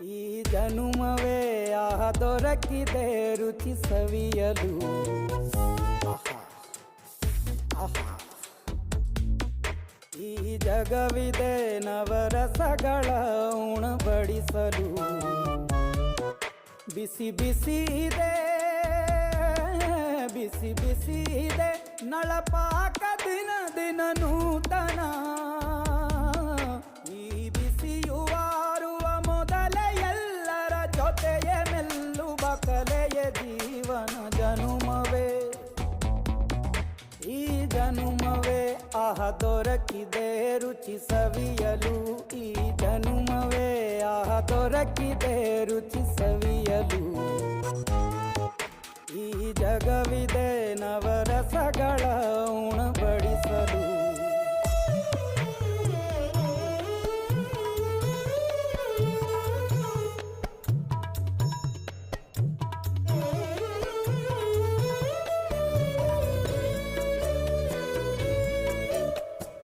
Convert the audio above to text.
ಈ ಜನುಮವೇ ಆಹ ದೊರಕಿದೆ ರುಚಿ ಸವಿಯಲು. ಈ ಜಗವಿದೆ ನವರಸಗಳ ಉಣಬಡಿಸಲು. ಬಿಸಿ ಬಿಸಿ ಇದೆ, ಬಿಸಿ ಬಿಸಿ ಇದೆ ನಳಪಾಕ ದಿನ ದಿನ ನೂತನ. ಈ ಬಿಸಿಯುವಾರುವ ಮೊದಲೇ ಎಲ್ಲರ ಜೊತೆಯೇ ಮೆಲ್ಲುವ ಕಲೆಯ ಜೀವನ ಜನುಮವೇ. ಈ ಜನುಮವೇ ಆಹ ದೊರಕಿದೆ ರುಚಿ ಸವಿಯಲು. ಈ ಜನುಮವೇ ಆಹ ದೊರಕಿದೆ ರುಚಿ ಸವಿಯಲು. ಈ ಜಗವಿದೆ ನವರಸಗಳ